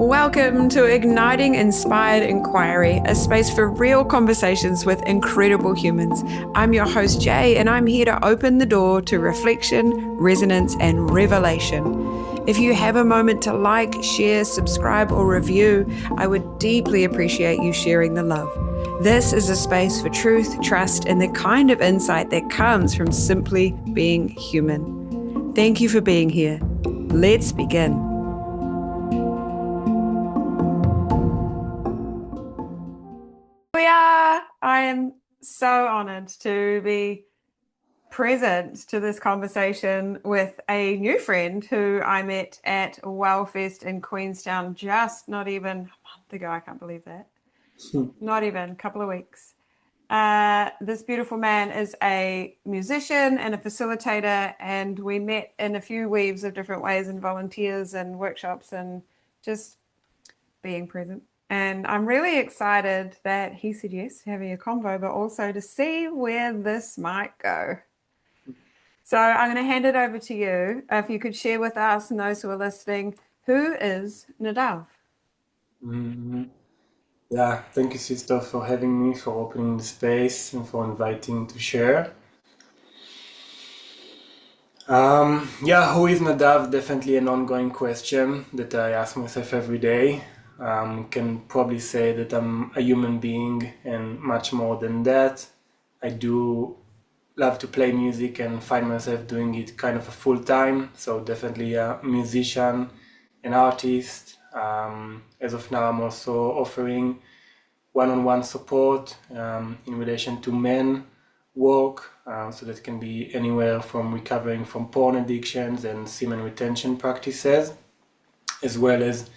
Welcome to Igniting Inspired Inquiry, a space for real conversations with incredible humans. I'm your host, Jay, and I'm here to open the door to reflection, resonance, and revelation. If you have a moment to like, share, subscribe, or review, I would deeply appreciate you sharing the love. This is a space for truth, trust, and the kind of insight that comes from simply being human. Thank you for being here. Let's begin. I am so honored to be present to this conversation with a new friend who I met at Wellfest in Queenstown just not even a month ago. I can't believe that. Not even a couple of weeks. This beautiful man is a musician and a facilitator, and we met in a few weaves of different ways and volunteers and workshops and just being present. And I'm really excited that he said yes to having a convo, but also to see where this might go. So I'm going to hand it over to you. If you could share with us and those who are listening, who is Nadav? Yeah, thank you, sister, for having me, for opening the space, and for inviting to share. Who is Nadav? Definitely an ongoing question that I ask myself every day. Can probably say that I'm a human being and much more than that. I do love to play music and find myself doing it kind of a full time. So definitely a musician, an artist. As of now, I'm also offering one-on-one support in relation to men work. So that can be anywhere from recovering from porn addictions and semen retention practices, as well as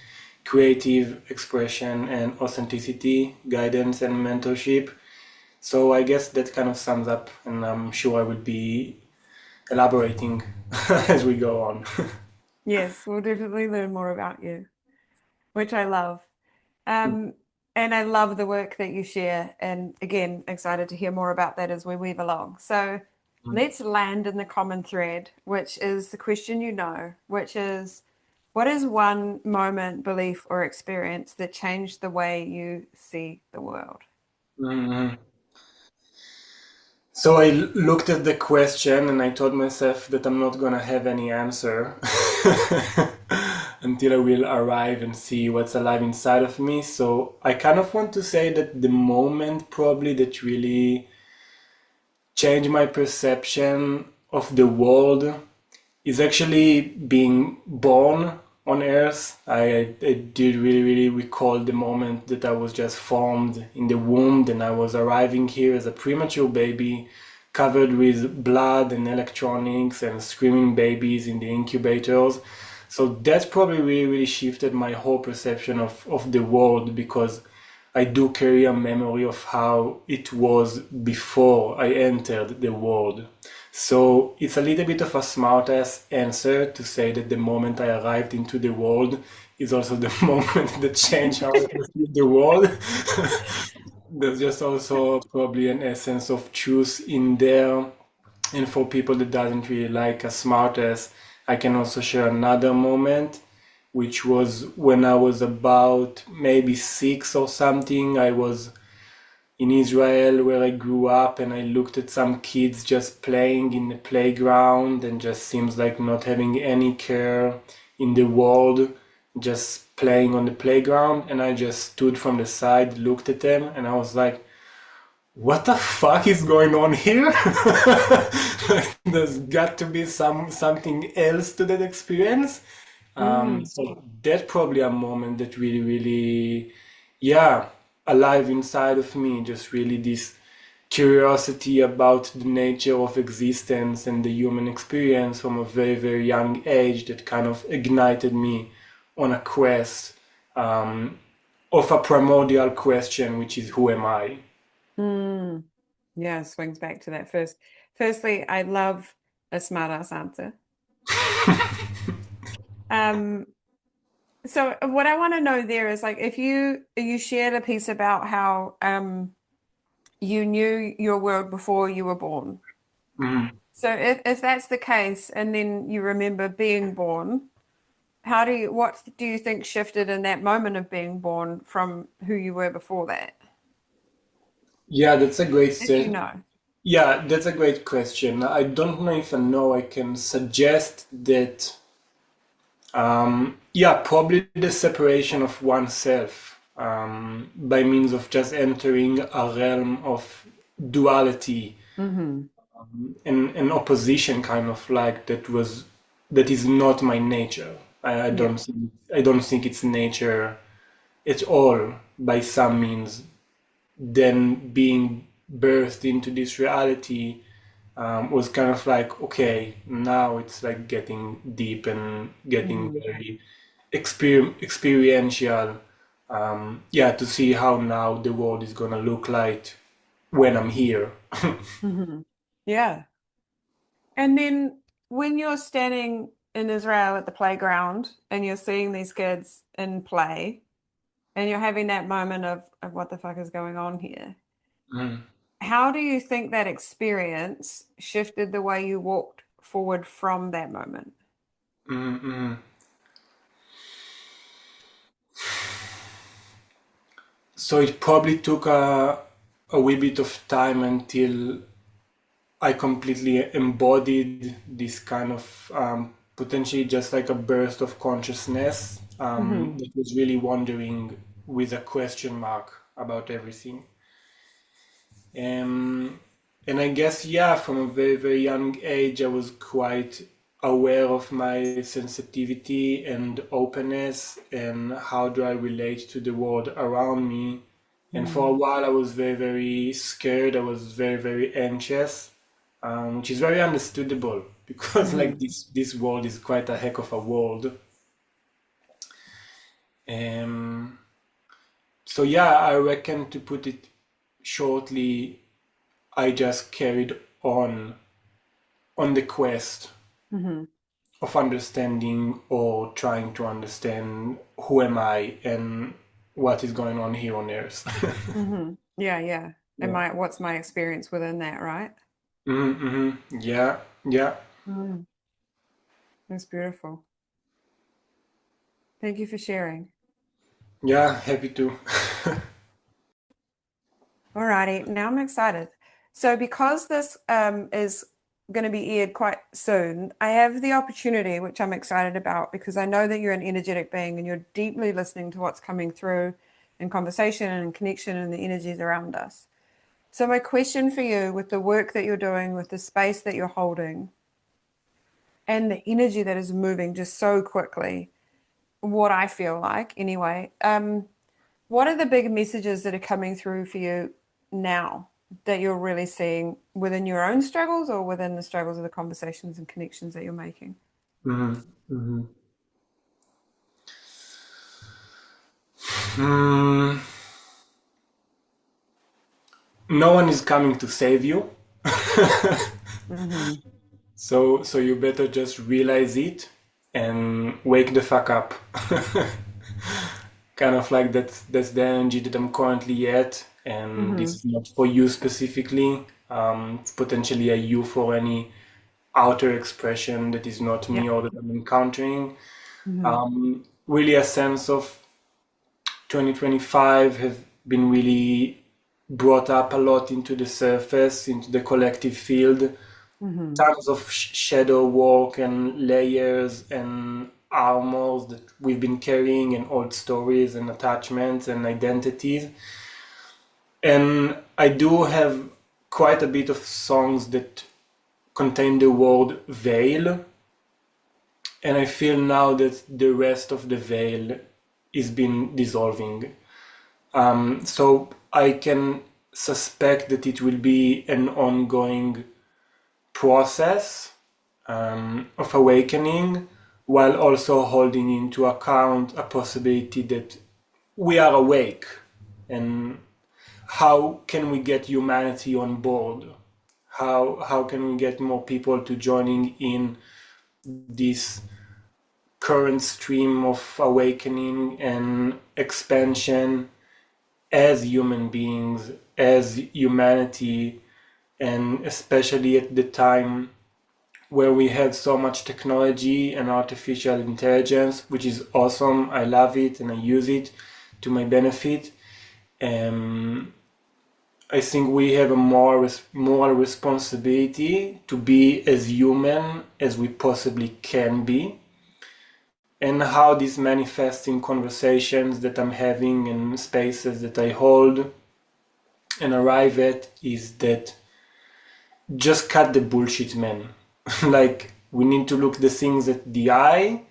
creative expression and authenticity, guidance and mentorship. So I guess that kind of sums up, and I'm sure I will be elaborating as we go on. Yes, we'll definitely learn more about you, which I love. And I love the work that you share. And again, excited to hear more about that as we weave along. So let's land in the common thread, which is the question you know, which is what is one moment, belief, or experience that changed the way you see the world? Mhm. So I looked at the question and I told myself that I'm not gonna have any answer until I will arrive and see what's alive inside of me. So I kind of want to say that the moment probably that really changed my perception of the world is actually being born on Earth. I did really recall the moment that I was just formed in the womb and I was arriving here as a premature baby, covered with blood and electronics and screaming babies in the incubators. So that's probably really shifted my whole perception of the world, because I do carry a memory of how it was before I entered the world. So it's a little bit of a smartass answer to say that the moment I arrived into the world is also the moment that changed how I perceive the world. There's just also probably an essence of truth in there. And for people that doesn't really like a smartass, I can also share another moment, which was when I was about maybe 6 or something. I was in Israel where I grew up, and I looked at some kids just playing in the playground and just seems like not having any care in the world, just playing on the playground. And I just stood from the side, looked at them, and I was like, what the fuck is going on here? Like, there's got to be something else to that experience. Mm. So that's probably a moment that really, yeah, alive inside of me. Just really this curiosity about the nature of existence and the human experience from a very young age that kind of ignited me on a quest um, of a primordial question, which is who am I? Mm. Yeah, swings back to that first. Firstly, I love a smart ass answer. Um, so what I want to know there is like if you shared a piece about how you knew your world before you were born. Mhm. So if that's the case, and then you remember being born, what do you think shifted in that moment of being born from who you were before that? Yeah, that's a great If you set. know. Yeah, that's a great question. I don't know if I know. I can suggest that, yeah, probably the separation of oneself, by means of just entering a realm of duality, Mm-hmm. an opposition kind of like that is not my nature. Yeah. I don't think it's nature at all by some means. Then being birthed into this reality was kind of like, okay, now it's like getting deep and getting Mm-hmm. very experiential. Yeah, to see how now the world is gonna look like when I'm here. Mm-hmm. Yeah. And then when you're standing in Israel at the playground and you're seeing these kids in play and you're having that moment of what the fuck is going on here, Mm, how do you think that experience shifted the way you walked forward from that moment? mm, mm. So it probably took a wee bit of time until I completely embodied this kind of potentially just like a burst of consciousness Mm-hmm. that was really wondering with a question mark about everything. Um, and I guess, yeah, from a very, very young age, I was quite aware of my sensitivity and openness and how do I relate to the world around me. And for a Mm-hmm. while, I was very, very scared. I was very, very anxious, which is very understandable because like Mm-hmm. this world is quite a heck of a world. Um, so yeah, I reckon to put it shortly, I just carried on the quest Mm-hmm. of understanding or trying to understand who am I and what is going on here on Earth. Mm-hmm. Yeah, yeah. And Yeah. what's my experience within that, right? Mm-hmm. Yeah. Yeah. Mm, that's beautiful. Thank you for sharing. Yeah. Happy to. Alrighty, now I'm excited. So, because this is going to be aired quite soon, I have the opportunity, which I'm excited about, because I know that you're an energetic being and you're deeply listening to what's coming through in conversation and in connection and the energies around us. So, my question for you, with the work that you're doing, with the space that you're holding, and the energy that is moving just so quickly, what I feel like anyway, what are the big messages that are coming through for you now that you're really seeing within your own struggles or within the struggles of the conversations and connections that you're making? Mm-hmm. Mm, no one is coming to save you. Mm-hmm. So you better just realize it and wake the fuck up. Kind of like that's the energy that I'm currently at, and this Mm-hmm. is not for you specifically. It's potentially a you for any outer expression that is not Yeah. me or that I'm encountering. Mm-hmm. Really a sense of 2025 have been really brought up a lot into the surface, into the collective field. Mm-hmm. Tons of shadow work and layers and armors that we've been carrying and old stories and attachments and identities. And I do have quite a bit of songs that contain the word veil. And I feel now that the rest of the veil is been dissolving. So I can suspect that it will be an ongoing process of awakening while also holding into account a possibility that we are awake and how can we get humanity on board? How can we get more people to joining in this current stream of awakening and expansion as human beings, as humanity, and especially at the time where we have so much technology and artificial intelligence, which is awesome. I love it and I use it to my benefit. Um, I think we have a more moral responsibility to be as human as we possibly can be, and how this manifests in conversations that I'm having and spaces that I hold and arrive at is that just cut the bullshit, man. Like, we need to look the things at the eye,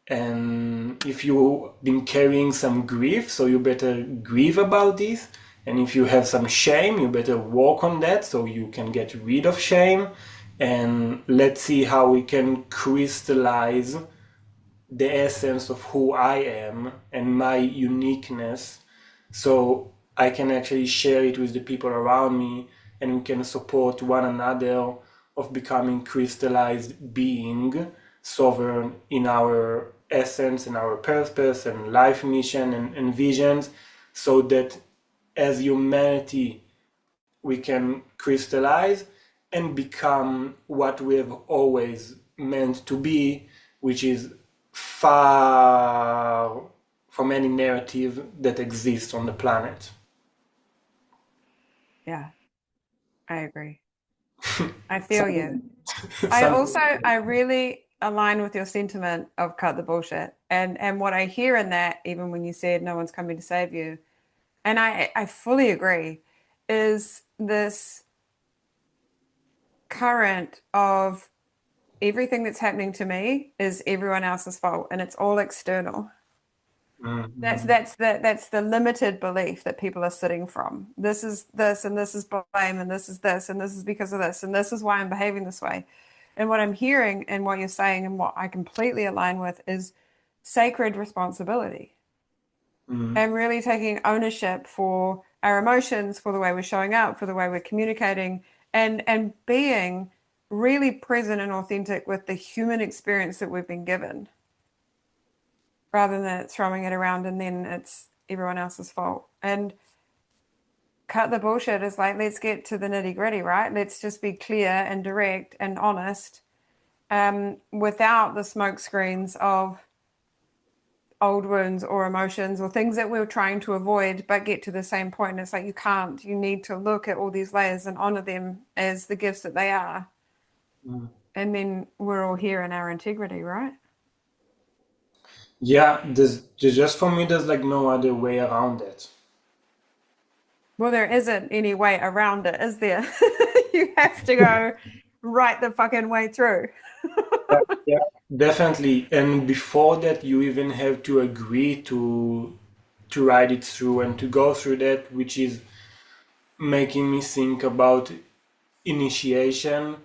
and if you've been carrying some grief, so you better grieve about this. And if you have some shame, you better work on that so you can get rid of shame. And let's see how we can crystallize the essence of who I am and my uniqueness, so I can actually share it with the people around me, and we can support one another of becoming crystallized being, sovereign in our essence and our purpose and life mission and visions, so that as humanity we can crystallize and become what we have always meant to be, which is far from any narrative that exists on the planet. Yeah, I agree. I feel you. Something, something. I really align with your sentiment of cut the bullshit. And what I hear in that, even when you said no one's coming to save you, and I fully agree, is this current of everything that's happening to me is everyone else's fault and it's all external. Mhm. That's the limited belief that people are sitting from. This is this and this is blame and this is this and this is because of this and this is why I'm behaving this way. And what I'm hearing and what you're saying and what I completely align with is sacred responsibility Mhm. and really taking ownership for our emotions, for the way we're showing up, for the way we're communicating, and being really present and authentic with the human experience that we've been given, rather than throwing it around and then it's everyone else's fault. And cut the bullshit is like, let's get to the nitty gritty, right? Let's just be clear and direct and honest, without the smoke screens of old wounds or emotions or things that we're trying to avoid, but get to the same point. And it's like, you can't, you need to look at all these layers and honor them as the gifts that they are. Mhm. And then we're all here in our integrity, right? Yeah, there's just for me, there's like no other way around it. Well, there isn't any way around it, is there? You have to go right the fucking way through. Yeah, yeah, definitely. And before that, you even have to agree to ride it through and to go through that, which is making me think about initiation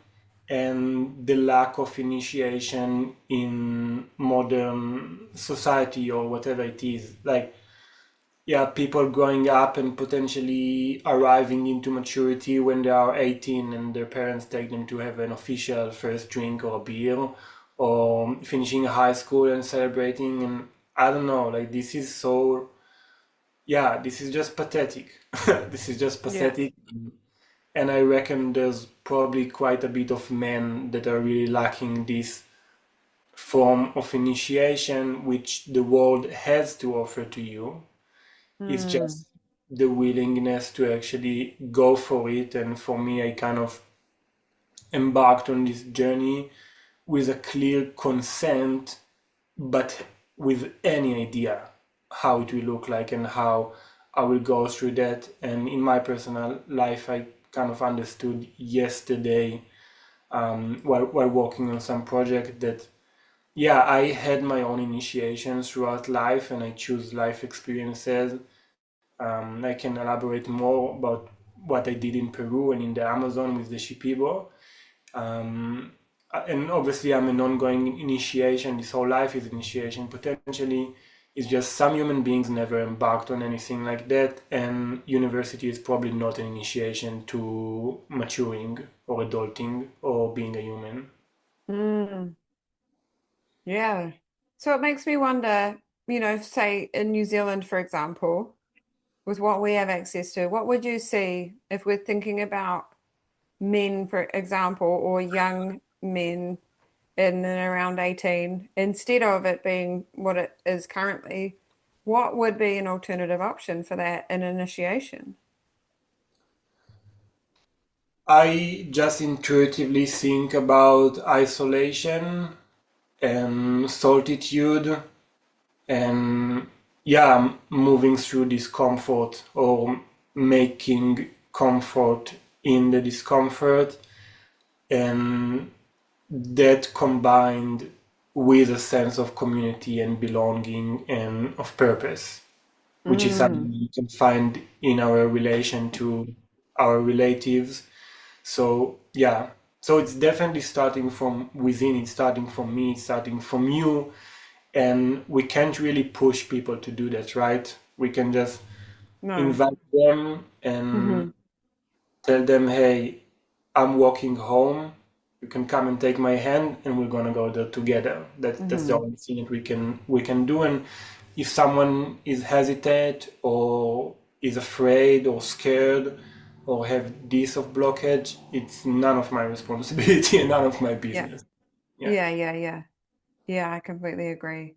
and the lack of initiation in modern society or whatever it is. Like, yeah, people growing up and potentially arriving into maturity when they are 18 and their parents take them to have an official first drink or a beer, or finishing high school and celebrating. And I don't know, like, this is so, yeah, this is just pathetic. This is just Yeah. pathetic. And I reckon there's probably quite a bit of men that are really lacking this form of initiation which the world has to offer to you. It's Mm. just the willingness to actually go for it. And for me, I kind of embarked on this journey with a clear consent, but with any idea how it will look like and how I will go through that. And in my personal life, I kind of understood yesterday, while working on some project, that yeah, I had my own initiations throughout life and I choose life experiences. I can elaborate more about what I did in Peru and in the Amazon with the Shipibo. Um, and obviously, I'm an ongoing initiation. This whole life is initiation. Potentially, it's just some human beings never embarked on anything like that, and university is probably not an initiation to maturing or adulting or being a human. Mm. Yeah. So it makes me wonder, say in New Zealand, for example, with what we have access to, what would you see if we're thinking about men, for example, or young men in and around 18, instead of it being what it is currently, what would be an alternative option for that in initiation? I just intuitively think about isolation and solitude and yeah, moving through discomfort or making comfort in the discomfort, and that combined with a sense of community and belonging and of purpose, which is something Mm, you can find in our relation to our relatives. So yeah, so it's definitely starting from within, it's starting from me, it's starting from you, and we can't really push people to do that, right? We can just no. invite them and Hmm. tell them, hey, I'm walking home. You can come and take my hand, and we're gonna go there together. That's the Hmm. only thing that we can do. And if someone is hesitant or is afraid or scared or have this of blockage, it's none of my responsibility and none of my Yeah. business. Yeah. Yeah. Yeah, I completely agree.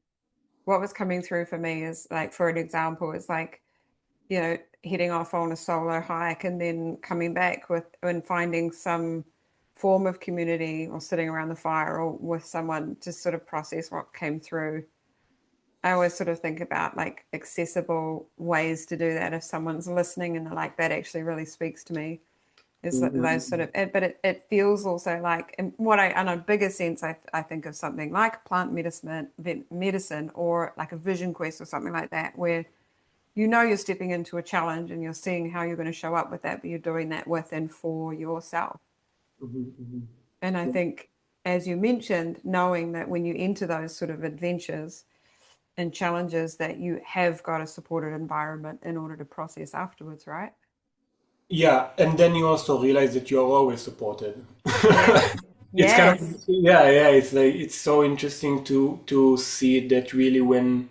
What was coming through for me is like, for an example, is like, heading off on a solo hike and then coming back with and finding some form of community or sitting around the fire or with someone to sort of process what came through. I always sort of think about like accessible ways to do that. If someone's listening and they're like, that actually really speaks to me, is that those sort Mhm, of, but it feels also like, in what I, on a bigger sense, I think of something like plant medicine or like a vision quest or something like that, where you're stepping into a challenge and you're seeing how you're going to show up with that, but you're doing that with and for yourself. mhm, mhm. And I Yeah. think, as you mentioned, knowing that when you enter those sort of adventures and challenges, that you have got a supported environment in order to process afterwards, right? Yeah, and then you also realize that you're always supported. Yes. It's kind of Yes. yeah. It's like it's so interesting to see that really when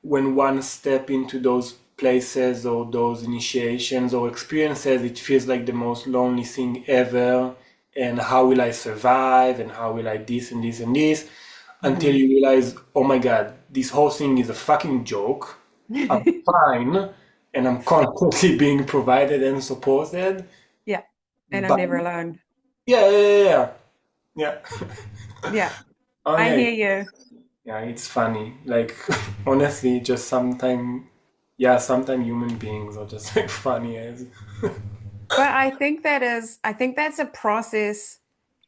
one step into those places or those initiations or experiences, it feels like the most lonely thing ever. And how will I survive? And how will I this and this and this? Until Hmm. you realize, oh my God, this whole thing is a fucking joke. I'm fine, and I'm constantly being provided and supported. Yeah. And I'm But never alone. yeah. Yeah. Yeah. Oh I yeah, hear you. yeah, it's funny. Like honestly, just sometimes, yeah, sometimes human beings are just like funny as. But I think that's a process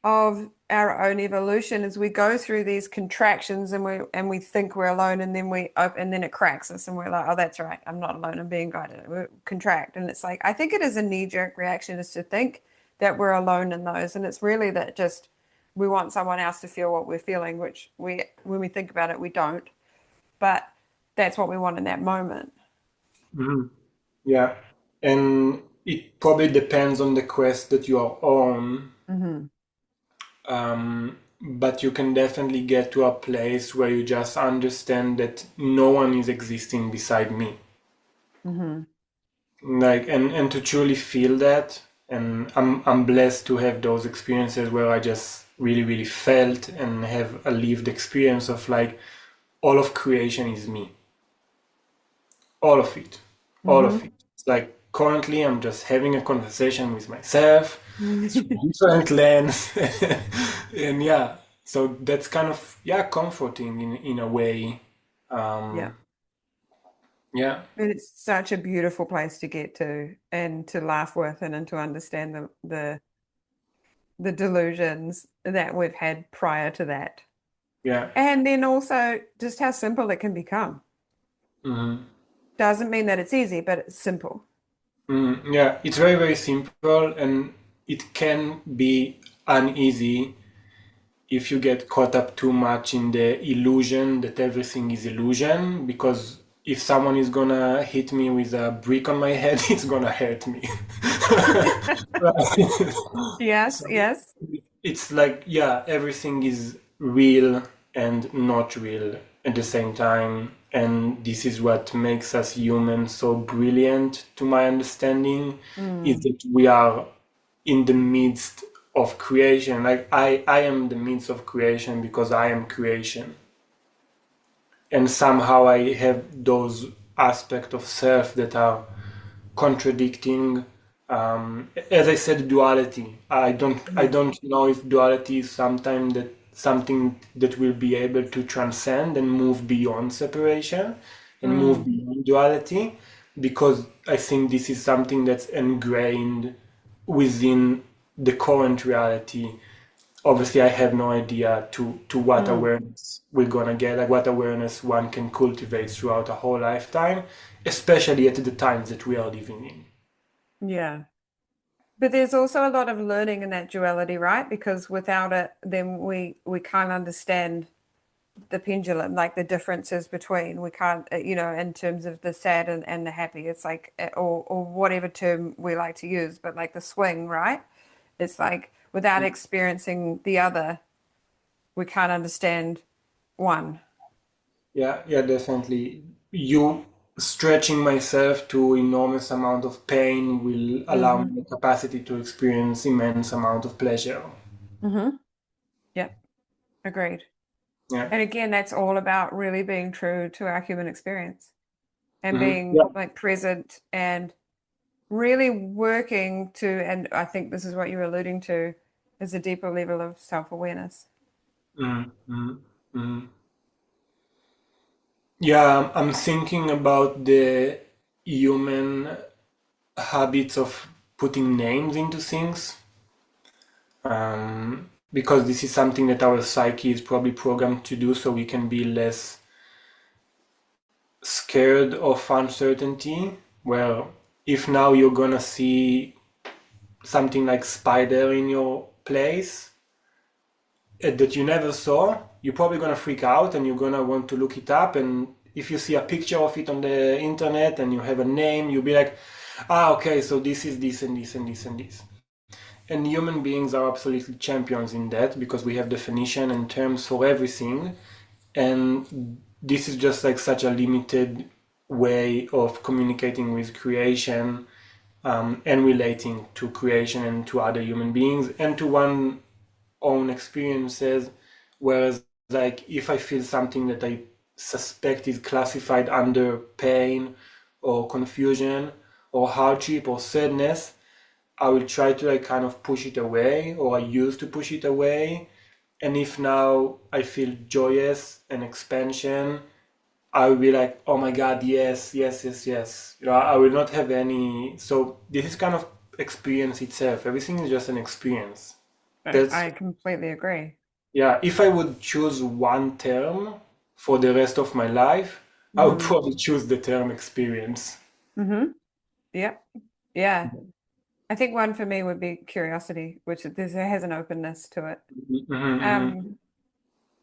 of our own evolution as we go through these contractions and we think we're alone and then we open and then it cracks us and we're like, oh, that's right, I'm not alone, I'm being guided. We contract. And it's like, I think it is a knee-jerk reaction is to think that we're alone in those. And it's really that just we want someone else to feel what we're feeling, which we when we think about it, we don't. But that's what we want in that moment. Mhm. Yeah, and it probably depends on the quest that you are on. Hmm. But you can definitely get to a place where you just understand that no one is existing beside me. Hmm. Like and to truly feel that, and I'm blessed to have those experiences where I just really felt and have a lived experience of like all of creation is me, all of it, all of Hmm. it. It's like currently I'm just having a conversation with myself through different lens. And yeah, so that's kind of yeah comforting in a way. Yeah. um yeah. And it's such a beautiful place to get to and to laugh with and to understand the delusions that we've had prior to that. Yeah. And then also just how simple it can become. Mhm. Doesn't mean that it's easy, but it's simple. Yeah, it's very simple, and it can be uneasy if you get caught up too much in the illusion that everything is illusion, because if someone is gonna hit me with a brick on my head, it's gonna hurt me. Right? Yes, So yes. it's like, yeah, everything is real and not real at the same time. And this is what makes us humans so brilliant, to my understanding, is Mm, that we are in the midst of creation. Like I am the means of creation because I am creation. And somehow I have those aspects of self that are contradicting. As I said, duality. I Mhm. don't know if duality is sometime that something that will be able to transcend and move beyond separation and move Mm. beyond duality, because I think this is something that's ingrained within the current reality. Obviously I have no idea to what Mm. awareness we're gonna get, like what awareness one can cultivate throughout a whole lifetime, especially at the times that we are living in. Yeah. But there's also a lot of learning in that duality, right? Because without it, then we can't understand the pendulum, like the differences between. We can't, in terms of the sad and the happy. It's like, or whatever term we like to use, but like the swing, right? It's like without experiencing the other, we can't understand one. Yeah, yeah, definitely. You stretching myself to enormous amount of pain will allow Mm-hmm. me the capacity to experience immense amount of pleasure. Mm-hmm. Yep. Agreed. Yeah. And again, that's all about really being true to our human experience and being Yeah. like present and really working to, and I think this is what you're alluding to, is a deeper level of self-awareness. Mm. Yeah, I'm thinking about the human habits of putting names into things, because this is something that our psyche is probably programmed to do, so we can be less scared of uncertainty. Well, if now you're gonna see something like spider in your place that you never saw, you're probably gonna freak out and you're gonna want to look it up. And if you see a picture of it on the internet and you have a name, you'll be like, ah, okay, so this is this and this and this and this. And human beings are absolutely champions in that because we have definition and terms for everything. And this is just like such a limited way of communicating with creation, and relating to creation and to other human beings and to one own experiences. Whereas, like, if I feel something that I suspect is classified under pain or confusion or hardship or sadness, I will try to like kind of push it away, or I used to push it away. And if now I feel joyous and expansion, I will be like, oh my God, yes, yes, yes, yes. You know, I will not have any. So this is kind of experience itself. Everything is just an experience. That's, I completely agree. yeah, if I would choose one term for the rest of my life, I would Mm. probably choose the term experience. Mm-hmm. Yep. Yeah. I think one for me would be curiosity, which there's, it has an openness to it. Um, Mhm,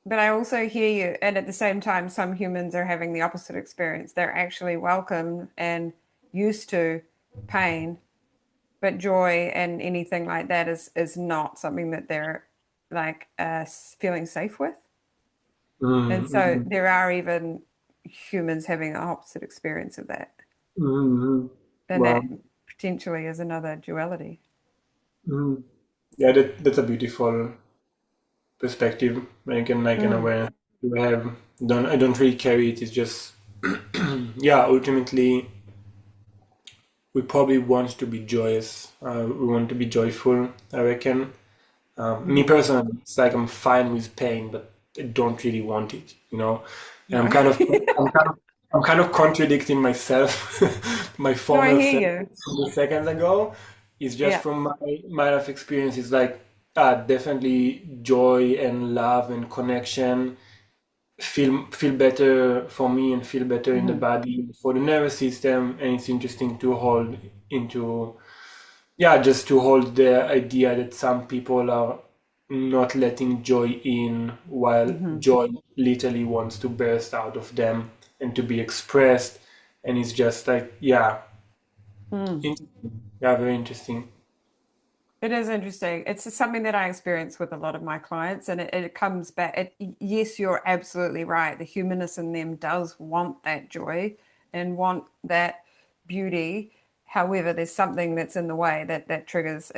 but I also hear you, and at the same time, some humans are having the opposite experience. They're actually welcome and used to pain, but joy and anything like that is not something that they're like feeling safe with. And mhm, so mhm, there are even humans having the opposite experience of that. mhm, mhm. Then Wow. that potentially is another duality. Mhm. Yeah, that's a beautiful perspective. Like an Mm, awareness to have. Don't I don't really carry it. It's just yeah. Ultimately, we probably want to be joyous. We want to be joyful, I reckon. Me mhm. personally, it's like I'm fine with pain, but I don't really want it, you know. And No. I'm kind of contradicting myself, my No, I former hear self you. 2 seconds ago. It's just Yeah. from my life experience. It's like definitely joy and love and connection feel better for me and feel better in the Hmm. body for the nervous system. And it's interesting to hold into, yeah, just to hold the idea that some people are not letting joy in, while Hmm. joy literally wants to burst out of them and to be expressed. And it's just like, yeah, Mm. yeah, very interesting. It is interesting. It's something that I experience with a lot of my clients, and it comes back. Yes, you're absolutely right. The humanness in them does want that joy and want that beauty. However, there's something that's in the way that triggers,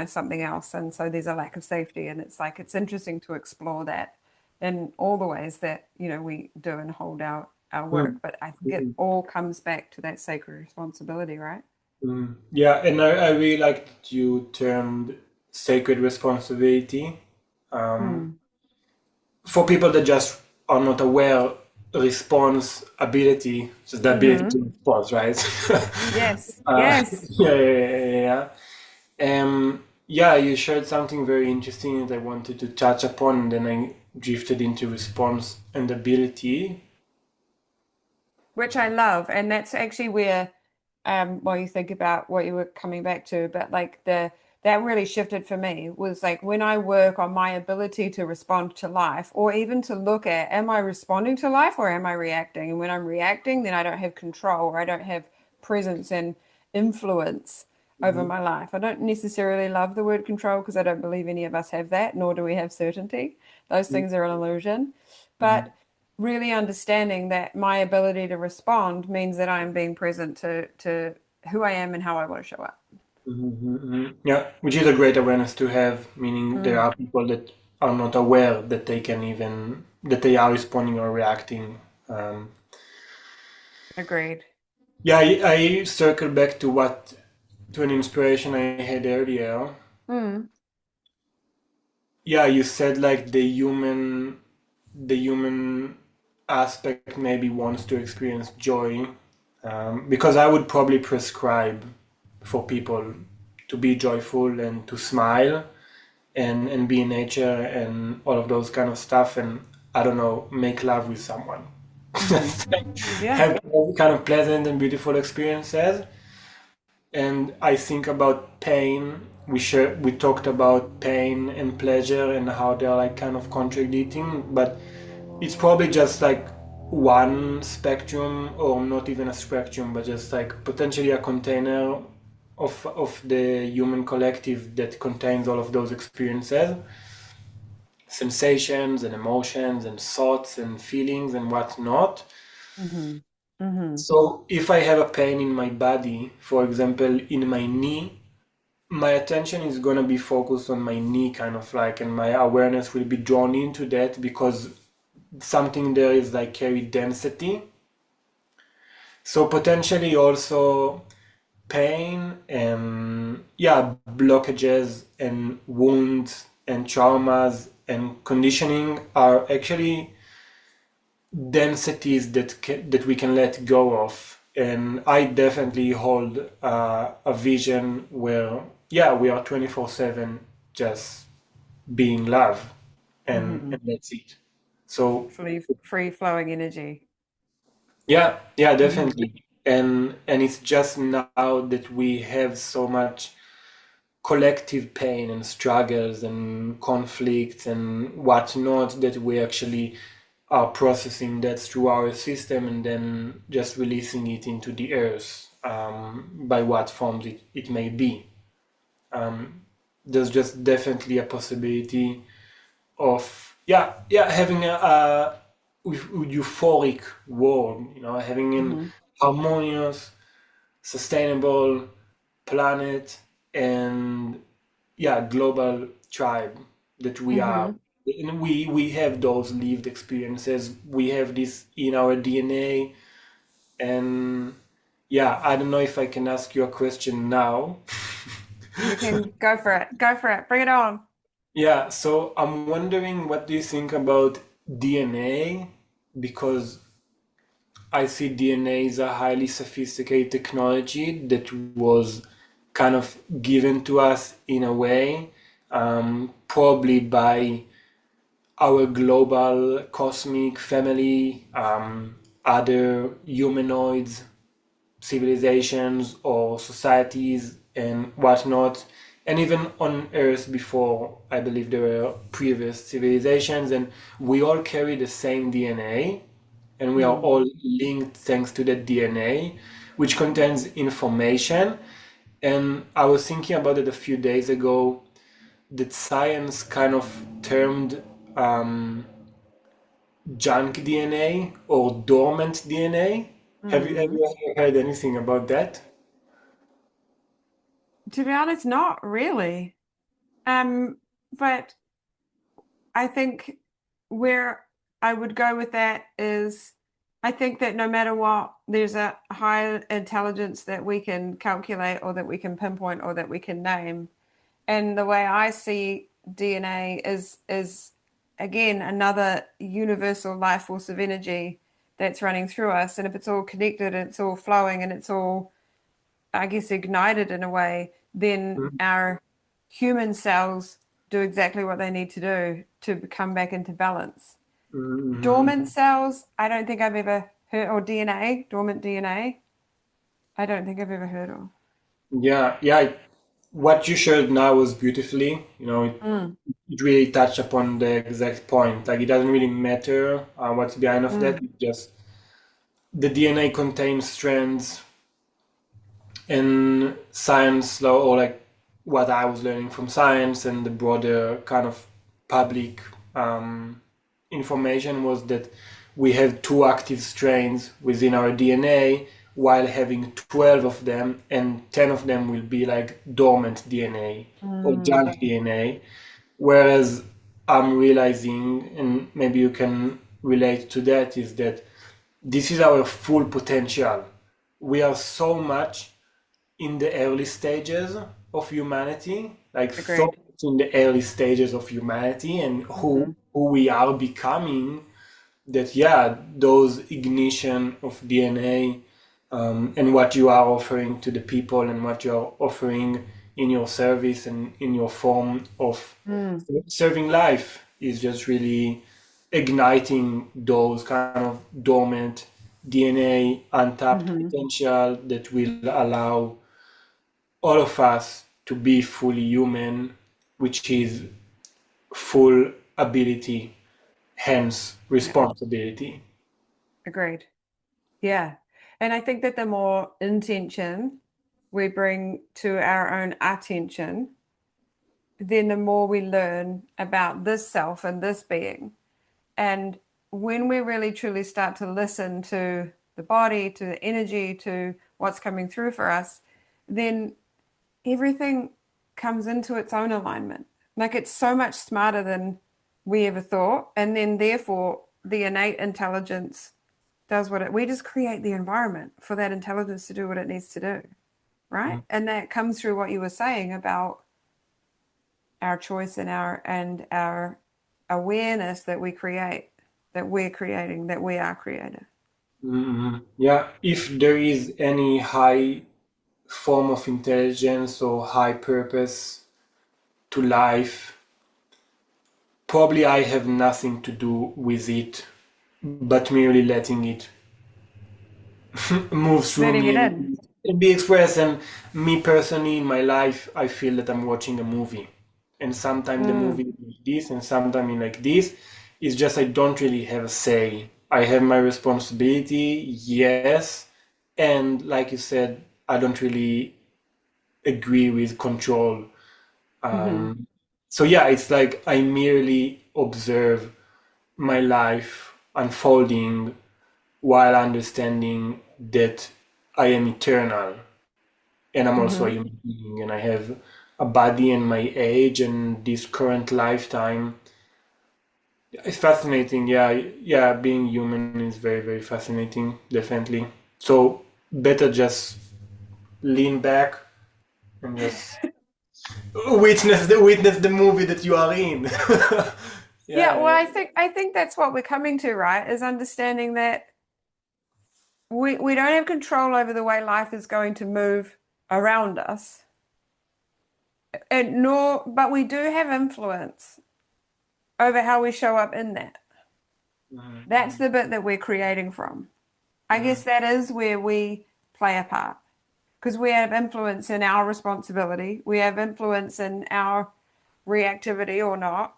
something else. And so there's a lack of safety. And it's like, it's interesting to explore that in all the ways that, we do and hold our work. Mm, But I think it mm, all comes back to that sacred responsibility, right? mm. Yeah, and I really like that you termed sacred responsibility. Um, Mm. for people that just are not aware, response ability, just the ability Mm-hmm. to respond, right? Yes. uh, Yes. yeah, you shared something very interesting that I wanted to touch upon, and then I drifted into response and ability. Which I love. And that's actually where, well, you think about what you were coming back to, but like that really shifted for me was like when I work on my ability to respond to life, or even to look at, am I responding to life or am I reacting? And when I'm reacting, then I don't have control, or I don't have presence and influence over Mhm, my life. I don't necessarily love the word control because I don't believe any of us have that, nor do we have certainty. Those mhm, things are an illusion. mhm, But really understanding that my ability to respond means that I'm being present to who I am and how I want to show up. mhm. Yeah, which is a great awareness to have, meaning there Mm, are people that are not aware that they can even, that they are responding or reacting. Um, agreed. yeah, I circle back to to an inspiration I had earlier. Mm, Yeah, you said like the human aspect maybe wants to experience joy, because I would probably prescribe for people to be joyful and to smile and be in nature and all of those kind of stuff, and I don't know, make love with someone. hmm. Yeah. Have all kind of pleasant and beautiful experiences. And I think about pain. We talked about pain and pleasure and how they're like kind of contradicting, but it's probably just like one spectrum, or not even a spectrum, but just like potentially a container of the human collective that contains all of those experiences, sensations and emotions and thoughts and feelings and whatnot. Hmm. Hmm. So if I have a pain in my body, for example, in my knee, my attention is gonna be focused on my knee, kind of like, and my awareness will be drawn into that because something there is like carry density. So potentially also pain and yeah, blockages and wounds and traumas and conditioning are actually densities that we can let go of. And I definitely hold a vision where yeah, we are 24/7 just being love, Hmm. and that's it. So Free flowing energy. yeah, yeah, Hmm. definitely. And it's just now that we have so much collective pain and struggles and conflicts and whatnot that we actually are processing that through our system and then just releasing it into the earth, by what forms it may be. Um, there's just definitely a possibility of yeah having a euphoric world, having an Hmm. harmonious, sustainable planet, and yeah, global tribe that we are. Hmm. And we have those lived experiences. We have this in our DNA. And yeah, I don't know if I can ask you a question now. You can go for it. Go for it. Bring it on. Yeah, so I'm wondering, what do you think about DNA? Because I see DNA is a highly sophisticated technology that was kind of given to us in a way, probably by our global cosmic family, other humanoids, civilizations or societies and whatnot. And even on Earth before, I believe there were previous civilizations, and we all carry the same DNA, and we are Mm. all linked thanks to that DNA, which contains information. And I was thinking about it a few days ago, that science kind of termed junk DNA or dormant DNA. Have you Hmm. ever heard anything about that? To be honest, not really. Um, but I think where I would go with that is I think that no matter what, there's a higher intelligence that we can calculate or that we can pinpoint or that we can name. And the way I see DNA is again another universal life force of energy that's running through us. And if it's all connected and it's all flowing and it's all, I guess, ignited in a way, then our human cells do exactly what they need to do to come back into balance. Dormant Mhm. cells, I don't think I've ever heard, or DNA, dormant DNA, I don't think I've ever heard of. Yeah, yeah. What you shared now was beautifully, Mm, it really touched upon the exact point. Like it doesn't really matter what's behind of that. mm, It just the DNA contains strands, and science, or like what I was learning from science and the broader kind of public um, information was that we have two active strains within our DNA while having 12 of them, and 10 of them will be like dormant DNA or mm, junk DNA. Whereas I'm realizing, and maybe you can relate to that, is that this is our full potential. We are so much in the early stages of humanity, like so agreed. much in the early stages of humanity and Hmm. who we are becoming, that yeah, those ignition of DNA and what you are offering to the people and what you are offering in your service and in your form of Mm, serving life is just really igniting those kind of dormant DNA untapped hmm. potential that will allow all of us to be fully human, which is full ability, hence Yeah, responsibility. agreed. Yeah. And I think that the more intention we bring to our own attention, then the more we learn about this self and this being. And when we really truly start to listen to the body, to the energy, to what's coming through for us, then everything comes into its own alignment. Like it's so much smarter than we ever thought. And then, therefore, the innate intelligence does what we just create the environment for that intelligence to do what it needs to do. Right. And that comes through what you were saying about our choice and our awareness that we create, that we're creating, that we are creator. Mhm. Yeah, if there is any high form of intelligence or high purpose to life, probably I have nothing to do with it, but merely letting it move through Letting me it in. and be expressed. And me personally, in my life, I feel that I'm watching a movie. And sometimes the Mm, movie is like this, and sometimes it's like this. It's just I don't really have a say. I have my responsibility, yes. And like you said, I don't really agree with control. mm-hmm, Um, so yeah, it's like I merely observe my life unfolding while understanding that I am eternal and I'm also a mm-hmm. human being and I have a body and my age and this current lifetime. It's fascinating. Yeah, yeah, being human is very, very fascinating, definitely. So better just lean back and just witness the movie that you are in. Yeah, well, Yeah. I think that's what we're coming to, right? Is understanding that we don't have control over the way life is going to move around us, and nor but we do have influence over how we show up in that. That's Mhm, the bit that we're creating from. I guess mhm, that is where we play a part because we have influence in our responsibility, we have influence in our reactivity or not,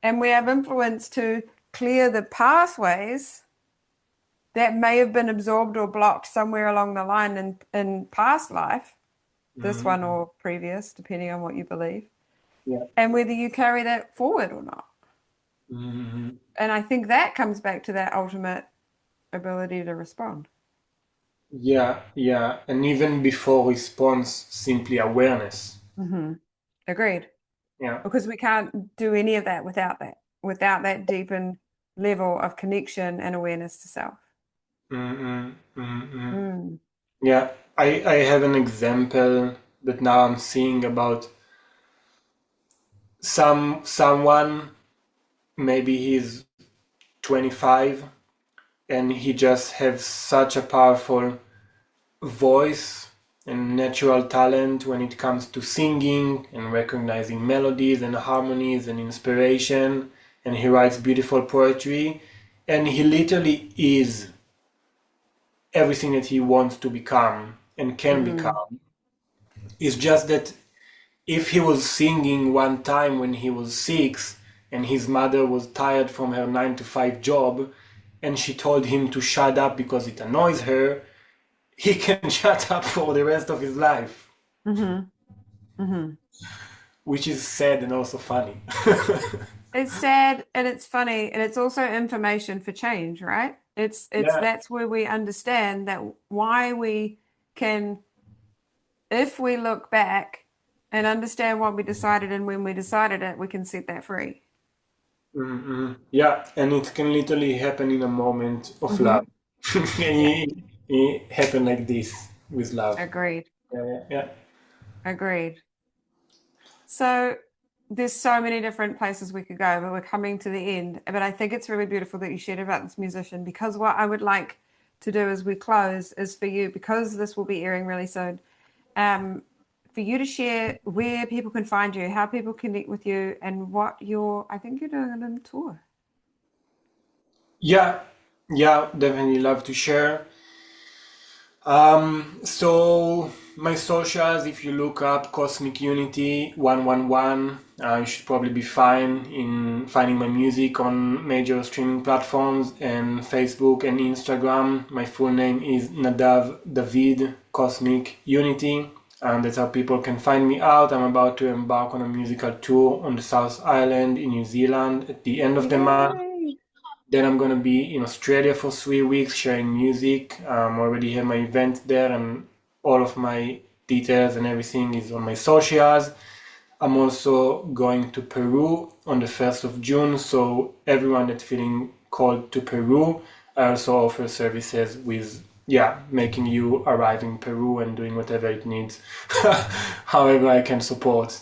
and we have influence to clear the pathways that may have been absorbed or blocked somewhere along the line in past life, this one mhm. or previous, depending on what you believe, Yeah. and whether you carry that forward or not. Mhm. And I think that comes back to that ultimate ability to respond. Yeah, yeah. And even before response, simply awareness. Hmm. Agreed. Yeah. Because we can't do any of that without that deepened level of connection and awareness to self. Mm-mm, mm-mm. Mm. Yeah. I have an example that now I'm seeing about someone, maybe he's 25 and he just has such a powerful voice and natural talent when it comes to singing and recognizing melodies and harmonies and inspiration, and he writes beautiful poetry, and he literally is everything that he wants to become and can Mm. become. It's just that if he was singing one time when he was 6 and his mother was tired from her 9 to 5 job and she told him to shut up because it annoys her, he can shut up for the rest of his life, Hmm. Hmm. which is sad and also funny. It's sad and it's funny and it's also information for change, right? It's Yeah. that's where we understand that why we can, if we look back and understand what we decided and when we decided it, we can set that free. Mm-mm. Yeah, and it can literally happen in a moment of love. Hmm. And Yeah, it happened like this with love. agreed. Yeah, yeah, yeah. Agreed. So there's so many different places we could go, but we're coming to the end. But I think it's really beautiful that you shared about this musician because what I would like to do as we close is for you, because this will be airing really soon, um, for you to share where people can find you, how people connect with you, and what I think you're doing a little tour. Yeah, yeah, definitely love to share. So my socials, if you look up Cosmic Unity 111, you should probably be fine in finding my music on major streaming platforms and Facebook and Instagram. My full name is Nadav David Cosmic Unity, and that's how people can find me out. I'm about to embark on a musical tour on the South Island in New Zealand at the end of the month. Yay! Then I'm gonna be in Australia for 3 weeks sharing music. Already have my event there, and all of my details and everything is on my socials. I'm also going to Peru on the 1st of June, so everyone that's feeling called to Peru, I also offer services with, yeah, making you arrive in Peru and doing whatever it needs, however I can support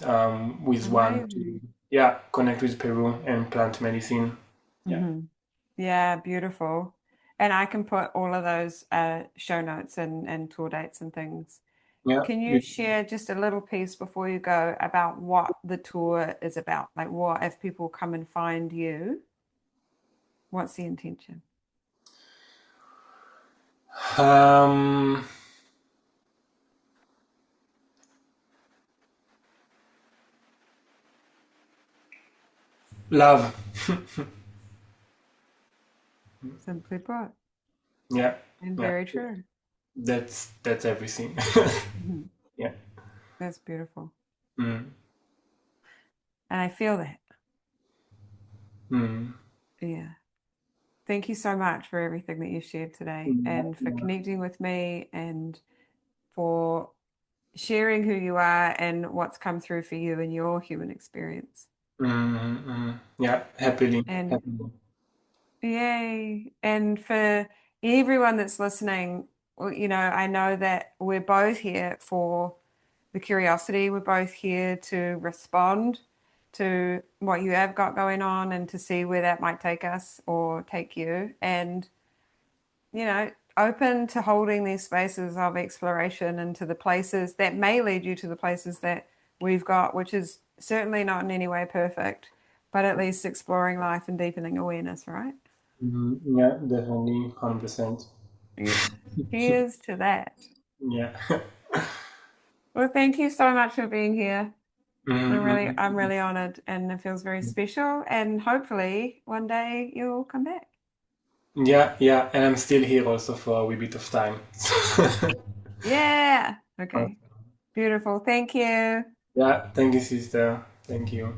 with one to, Amazing. yeah, connect with Peru and plant medicine. Yeah. Hmm. Yeah, beautiful. And I can put all of those show notes and tour dates and things. Yeah, Can you share just a little piece before you go about what the tour is about? Like, what if people come and find you? What's the intention? um, love. Simply put, Yeah, and yeah. very true. That's everything. Mhm. Yeah. That's beautiful. Mm, And I feel that. mm, Yeah. Thank you so much for everything that you shared today and for yeah, connecting with me and for sharing who you are and what's come through for you in your human experience. yeah. Happily, And happily. yay. And for everyone that's listening, well, I know that we're both here for the curiosity. We're both here to respond to what you have got going on and to see where that might take us or take you. And, open to holding these spaces of exploration and to the places that may lead you to the places that we've got, which is certainly not in any way perfect, but at least exploring life and deepening awareness, right? Yeah, definitely, 100%. Yeah. Here's to that. Yeah. Well, thank you so much for being here. I'm Mm, really honored and it feels very special. And hopefully one day you'll come back. yeah, yeah. And I'm still here also for a wee bit of time. Yeah. Okay. Beautiful. Thank you. Yeah, thank you, sister. Thank you.